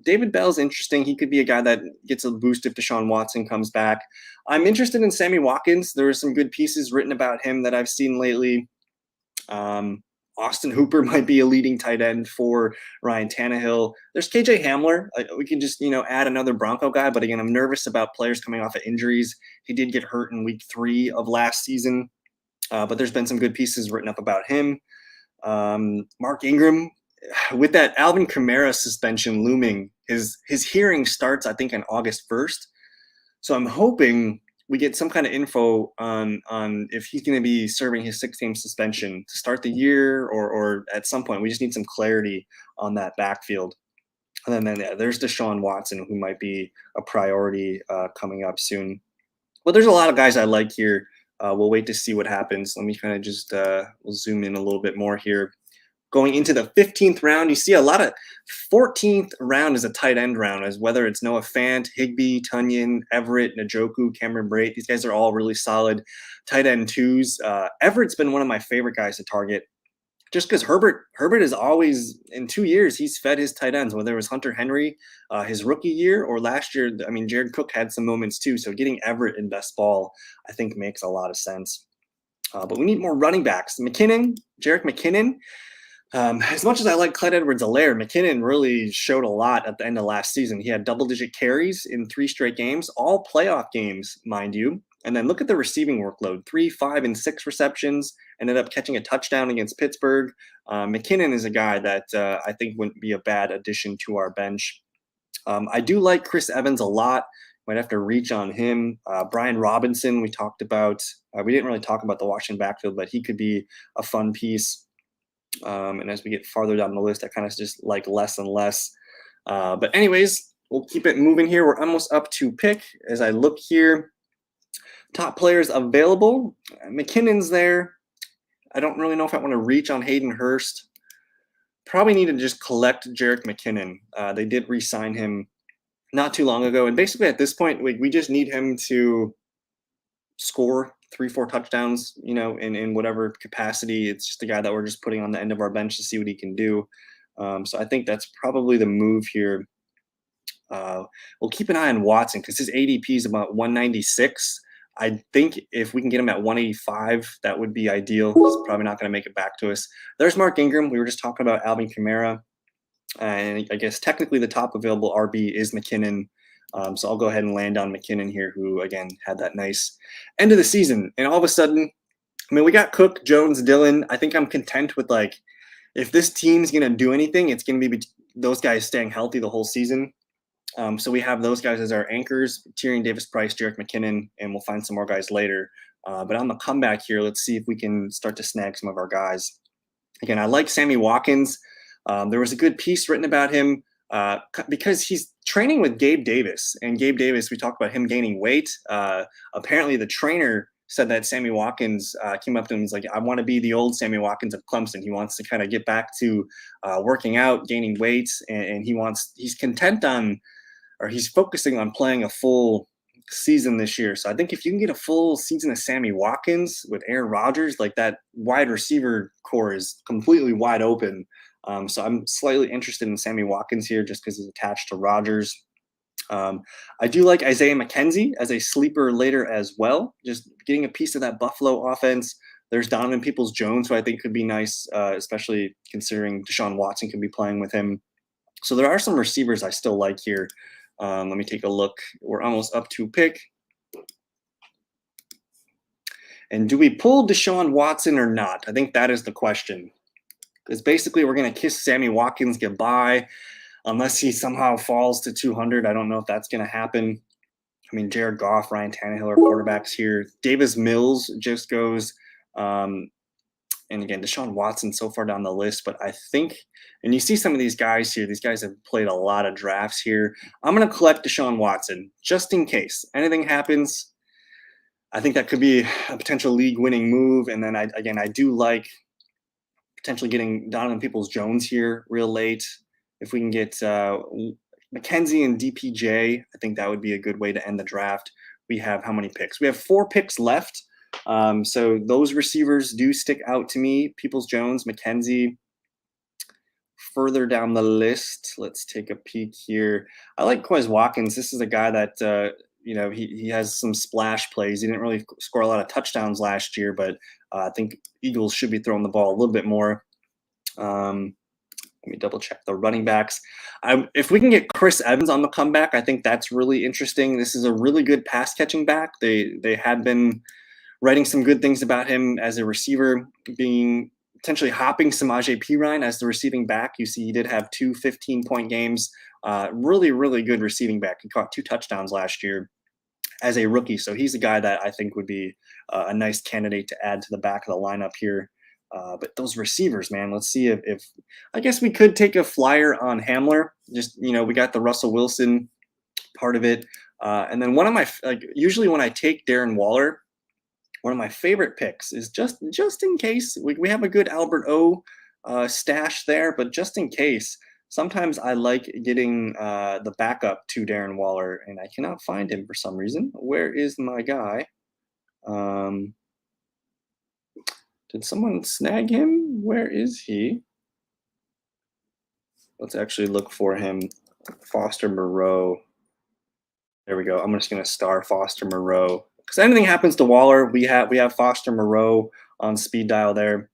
David Bell's interesting. He could be a guy that gets a boost if Deshaun Watson comes back. I'm interested in Sammy Watkins. There are some good pieces written about him that I've seen lately. Austin Hooper might be a leading tight end for Ryan Tannehill. There's KJ Hamler. We can just, add another Bronco guy. But again, I'm nervous about players coming off of injuries. He did get hurt in week 3 of last season. But there's been some good pieces written up about him. Mark Ingram, with that Alvin Kamara suspension looming, his hearing starts, I think, on August 1st. So I'm hoping we get some kind of info on if he's going to be serving his 6-game suspension to start the year, or at some point. We just need some clarity on that backfield. And then there's Deshaun Watson, who might be a priority coming up soon. But there's a lot of guys I like here. We'll wait to see what happens. Let me kind of just we'll zoom in a little bit more here. Going into the 15th round, you see a lot of 14th round is a tight end round, as whether it's Noah Fant, Higbee, Tonyan, Everett, Njoku, Cameron Brate. These guys are all really solid tight end 2s. Everett's been one of my favorite guys to target, just because Herbert is always, in 2 years, he's fed his tight ends, whether it was Hunter Henry his rookie year, or last year. I mean, Jared Cook had some moments too. So getting Everett in best ball, I think, makes a lot of sense. But we need more running backs. Jerick McKinnon. As much as I like Clyde Edwards-Helaire, McKinnon really showed a lot at the end of last season. He had double-digit carries in 3 straight games, all playoff games, mind you. And then look at the receiving workload: 3, 5, and 6 receptions. Ended up catching a touchdown against Pittsburgh. McKinnon is a guy that I think wouldn't be a bad addition to our bench. I do like Chris Evans a lot. Might have to reach on him. Brian Robinson, we talked about. We didn't really talk about the Washington backfield, but he could be a fun piece. And as we get farther down the list, I kind of just like less and less. But anyways, we'll keep it moving here. We're almost up to pick. As I look here, top players available. McKinnon's there. I don't really know if I want to reach on Hayden Hurst. Probably need to just collect Jerick McKinnon. They did re-sign him not too long ago. And basically at this point, we just need him to score 3-4 touchdowns, in whatever capacity. It's just a guy that we're just putting on the end of our bench to see what he can do. So I think that's probably the move here. We'll keep an eye on Watson, because his ADP is about 196. I think if we can get him at 185, that would be ideal. He's probably not going to make it back to us. There's Mark Ingram. We were just talking about Alvin Kamara. And I guess technically the top available RB is McKinnon. So I'll go ahead and land on McKinnon here, who, again, had that nice end of the season. And all of a sudden, I mean, we got Cook, Jones, Dillon. I think I'm content with, like, if this team's going to do anything, it's going to be those guys staying healthy the whole season. So we have those guys as our anchors, Tyrion Davis-Price, Jerick McKinnon, and we'll find some more guys later. But on the comeback here, let's see if we can start to snag some of our guys. Again, I like Sammy Watkins. There was a good piece written about him because he's training with Gabe Davis. And Gabe Davis, we talked about him gaining weight. Apparently, the trainer said that Sammy Watkins came up to him and was like, I want to be the old Sammy Watkins of Clemson. He wants to kind of get back to working out, gaining weight, and he's content on, or he's focusing on playing a full season this year. So I think if you can get a full season of Sammy Watkins with Aaron Rodgers, like that wide receiver core is completely wide open. So I'm slightly interested in Sammy Watkins here just because he's attached to Rodgers. I do like Isaiah McKenzie as a sleeper later as well, just getting a piece of that Buffalo offense. There's Donovan Peoples-Jones, who I think could be nice, especially considering Deshaun Watson could be playing with him. So there are some receivers I still like here. Let me take a look. We're almost up to pick. And do we pull Deshaun Watson or not? I think that is the question. Because basically we're going to kiss Sammy Watkins goodbye unless he somehow falls to 200. I don't know if that's going to happen. I mean, Jared Goff, Ryan Tannehill are quarterbacks here. Davis Mills just goes. And again, Deshaun Watson so far down the list. But I think, and you see some of these guys here, these guys have played a lot of drafts here. I'm going to collect Deshaun Watson just in case anything happens. I think that could be a potential league-winning move. And then, I do like potentially getting Donovan Peoples-Jones here real late. If we can get McKenzie and DPJ, I think that would be a good way to end the draft. We have how many picks? We have 4 picks left. So those receivers do stick out to me. Peoples-Jones, McKenzie. Further down the list, let's take a peek here. I like Quez Watkins. This is a guy that, he has some splash plays. He didn't really score a lot of touchdowns last year, but I think Eagles should be throwing the ball a little bit more. Let me double check the running backs. If we can get Chris Evans on the comeback, I think that's really interesting. This is a really good pass catching back. They had been writing some good things about him as a receiver, being potentially hopping Samaje Perine as the receiving back. You see he did have 2 15-point games. Really, really good receiving back. He caught 2 touchdowns last year as a rookie. So he's a guy that I think would be a nice candidate to add to the back of the lineup here. But those receivers, man, let's see if I guess we could take a flyer on Hamler. Just, we got the Russell Wilson part of it. And then one of my, usually when I take Darren Waller, one of my favorite picks is just in case we have a good Albert O stash there, but just in case, sometimes I like getting the backup to Darren Waller, and I cannot find him for some reason. Where is my guy? Did someone snag him? Where is he? Let's actually look for him. Foster Moreau. There we go. I'm just going to star Foster Moreau. Because anything happens to Waller, we have Foster Moreau on speed dial there.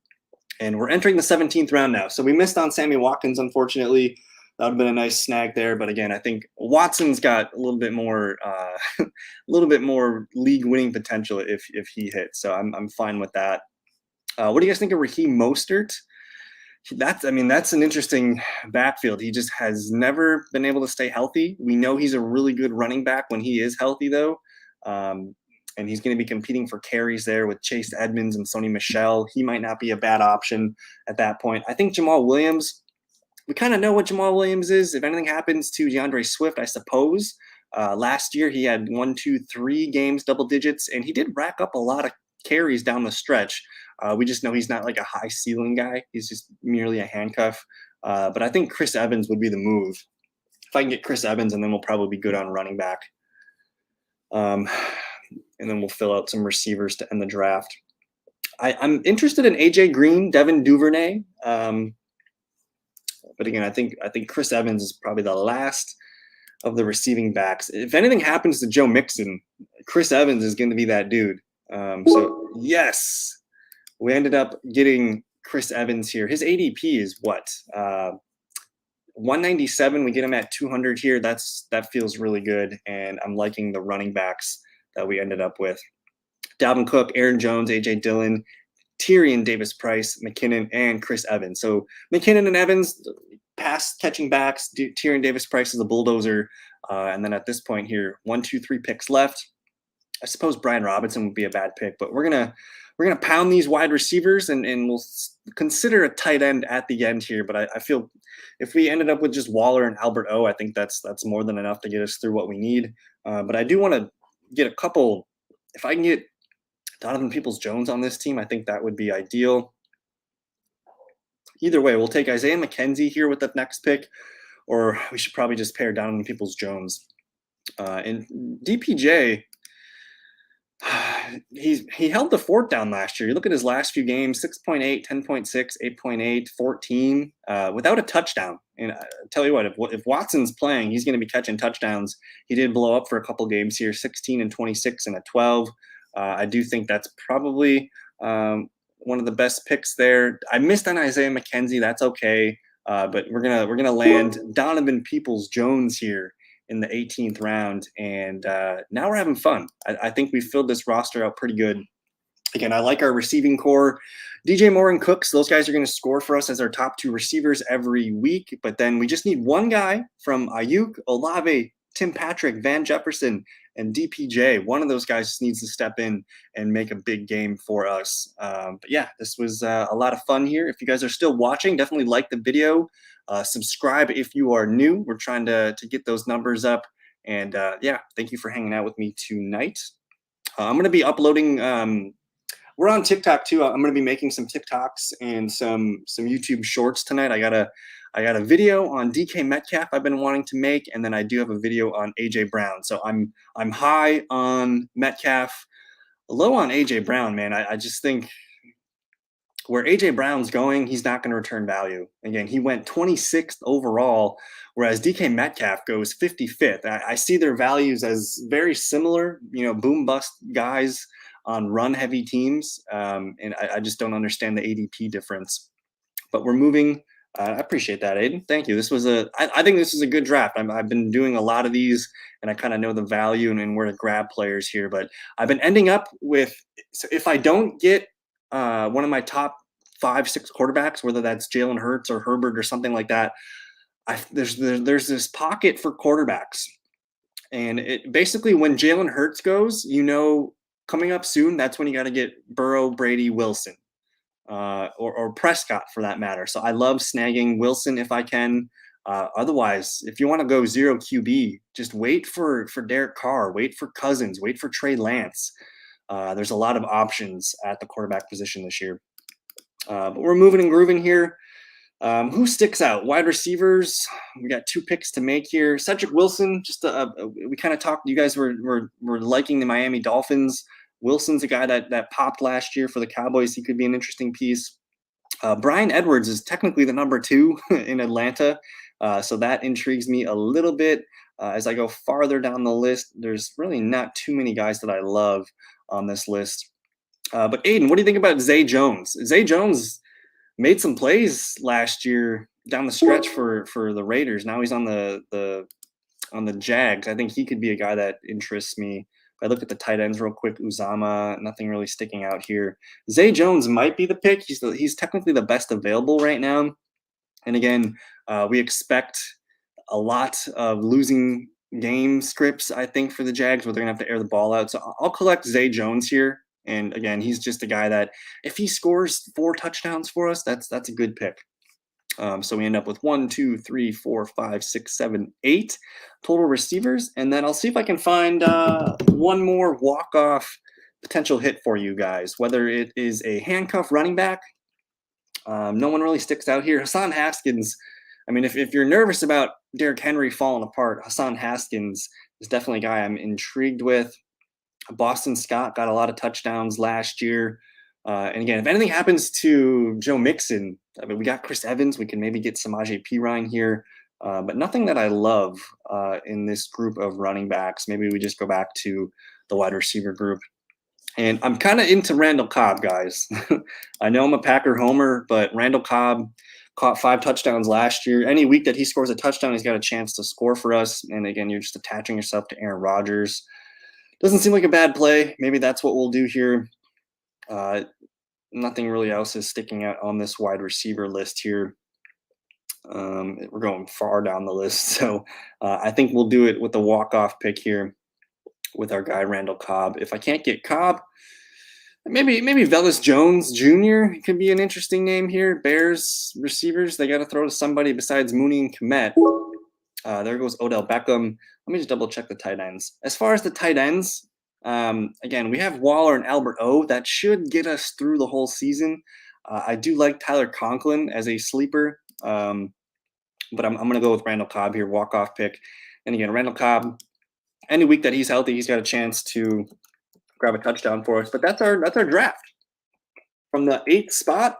And we're entering the 17th round now. So we missed on Sammy Watkins, unfortunately. That would have been a nice snag there. But again, I think Watson's got a little bit more league winning potential if he hits. So I'm fine with that. What do you guys think of Raheem Mostert? That's an interesting backfield. He just has never been able to stay healthy. We know he's a really good running back when he is healthy, though. And he's going to be competing for carries there with Chase Edmonds and Sony Michel. He might not be a bad option at that point. I think Jamal Williams, we kind of know what Jamal Williams is. If anything happens to DeAndre Swift, I suppose. Last year, he had 1, 2, 3 games, double digits, and he did rack up a lot of carries down the stretch. We just know he's not like a high ceiling guy. He's just merely a handcuff. But I think Chris Evans would be the move. If I can get Chris Evans, and then we'll probably be good on running back. And then we'll fill out some receivers to end the draft. I'm interested in AJ Green, Devin Duvernay. But again, I think Chris Evans is probably the last of the receiving backs. If anything happens to Joe Mixon, Chris Evans is going to be that dude. So yes, we ended up getting Chris Evans here. His ADP is what? 197. We get him at 200 here. That feels really good, and I'm liking the running backs that we ended up with. Dalvin Cook, Aaron Jones, AJ Dillon, Tyrion Davis-Price, McKinnon, and Chris Evans. So McKinnon and Evans, pass catching backs. Tyrion Davis-Price is a bulldozer. And then at this point here, 1, 2, 3 picks left. I suppose Brian Robinson would be a bad pick, but we're gonna pound these wide receivers, and we'll consider a tight end at the end here. But I feel if we ended up with just Waller and Albert O, I think that's more than enough to get us through what we need. But I do want to get a couple. If I can get Donovan Peoples-Jones on this team, I think that would be ideal. Either way, we'll take Isaiah McKenzie here with the next pick, or we should probably just pair Donovan Peoples-Jones. And DPJ, he held the fort down last year. You look at his last few games: 6.8, 10.6, 8.8, 14, without a touchdown. And I tell you what, if Watson's playing, he's going to be catching touchdowns. He did blow up for a couple games here: 16 and 26 and a 12. I do think that's probably one of the best picks there. I missed on Isaiah McKenzie. That's okay, but we're gonna land Donovan Peoples-Jones here in the 18th round, and now we're having fun. I think we filled this roster out pretty good. Again, I like our receiving core. DJ Moore and Cooks, those guys are going to score for us as our top 2 receivers every week, but then we just need one guy from Aiyuk, Olave, Tim Patrick, Van Jefferson, and DPJ. One of those guys just needs to step in and make a big game for us. But yeah, this was a lot of fun here. If you guys are still watching, definitely like the video. Subscribe if you are new. We're trying to get those numbers up. And yeah, thank you for hanging out with me tonight. I'm going to be uploading. We're on TikTok too. I'm going to be making some TikToks and some YouTube shorts tonight. I got a video on DK Metcalf I've been wanting to make, and then I do have a video on AJ Brown. So I'm high on Metcalf, low on AJ Brown, man. I just think where AJ Brown's going, he's not going to return value. Again, he went 26th overall, whereas DK Metcalf goes 55th. I see their values as very similar, boom bust guys on run heavy teams. And I just don't understand the ADP difference. But we're moving. I appreciate that, Aiden. Thank you. I think this is a good draft. I've been doing a lot of these, and I kind of know the value and where to grab players here. But I've been ending up with, so if I don't get one of my top 5-6 quarterbacks, whether that's Jalen Hurts or Herbert or something like that, there's this pocket for quarterbacks. And it basically, when Jalen Hurts goes, coming up soon, that's when you got to get Burrow, Brady, Wilson. Or Prescott for that matter. So I love snagging Wilson if I can. Otherwise, if you want to go 0 QB, just wait for Derek Carr, wait for Cousins, wait for Trey Lance. There's a lot of options at the quarterback position this year. But we're moving and grooving here. Who sticks out? Wide receivers. We got 2 picks to make here. Cedric Wilson. We kind of talked. You guys were liking the Miami Dolphins. Wilson's a guy that popped last year for the Cowboys. He could be an interesting piece. Bryan Edwards is technically the number 2 in Atlanta, so that intrigues me a little bit. As I go farther down the list, there's really not too many guys that I love on this list. But Aiden, what do you think about Zay Jones? Zay Jones made some plays last year down the stretch for the Raiders. Now he's on the Jags. I think he could be a guy that interests me. I look at the tight ends real quick. Uzama, nothing really sticking out here. Zay Jones might be the pick. He's technically the best available right now. And again, we expect a lot of losing game scripts, I think, for the Jags, where they're going to have to air the ball out. So I'll collect Zay Jones here. And again, he's just a guy that if he scores 4 touchdowns for us, that's a good pick. So we end up with 1, 2, 3, 4, 5, 6, 7, 8 total receivers. And then I'll see if I can find one more walk-off potential hit for you guys, whether it is a handcuff running back. No one really sticks out here. Hassan Haskins. I mean, if you're nervous about Derrick Henry falling apart, Hassan Haskins is definitely a guy I'm intrigued with. Boston Scott got a lot of touchdowns last year. And again, if anything happens to Joe Mixon, I mean, we got Chris Evans. We can maybe get Samaje Perine here. but nothing that I love in this group of running backs. Maybe we just go back to the wide receiver group. And I'm kind of into Randall Cobb, guys. I know I'm a Packer homer, but Randall Cobb caught 5 touchdowns last year. Any week that he scores a touchdown, he's got a chance to score for us. And again, you're just attaching yourself to Aaron Rodgers. Doesn't seem like a bad play. Maybe that's what we'll do here. Nothing really else is sticking out on this wide receiver list here. We're going far down the list. So I think we'll do it with the walk-off pick here with our guy Randall Cobb. If I can't get Cobb, maybe Velus Jones Jr. could be an interesting name here. Bears receivers, they got to throw to somebody besides Mooney and Kmet. There goes Odell Beckham. Let me just double check the tight ends. As far as the tight ends, again, we have Waller and Albert O. That should get us through the whole season. I do like Tyler Conklin as a sleeper, but I'm going to go with Randall Cobb here, walk-off pick. And again, Randall Cobb, any week that he's healthy, he's got a chance to grab a touchdown for us. But that's our draft. From the 8th spot,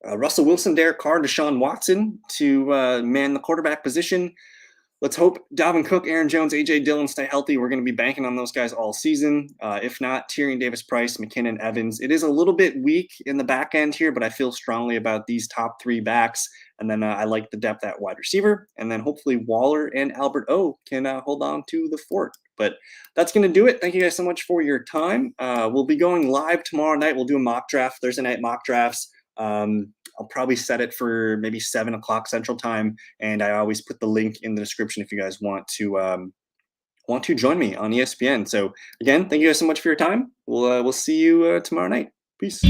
Russell Wilson, Derek Carr, Deshaun Watson to man the quarterback position. Let's hope Dalvin Cook, Aaron Jones, AJ Dillon stay healthy. We're going to be banking on those guys all season. If not, Tyrion Davis-Price, McKinnon, Evans. It is a little bit weak in the back end here, but I feel strongly about these top 3 backs. And then I like the depth at wide receiver. And then hopefully Waller and Albert O can hold on to the fort. But that's going to do it. Thank you guys so much for your time. We'll be going live tomorrow night. We'll do a mock draft, Thursday night mock drafts. I'll probably set it for maybe 7 o'clock Central Time, and I always put the link in the description if you guys want to join me on ESPN. So again, thank you guys so much for your time. We'll see you tomorrow night. Peace.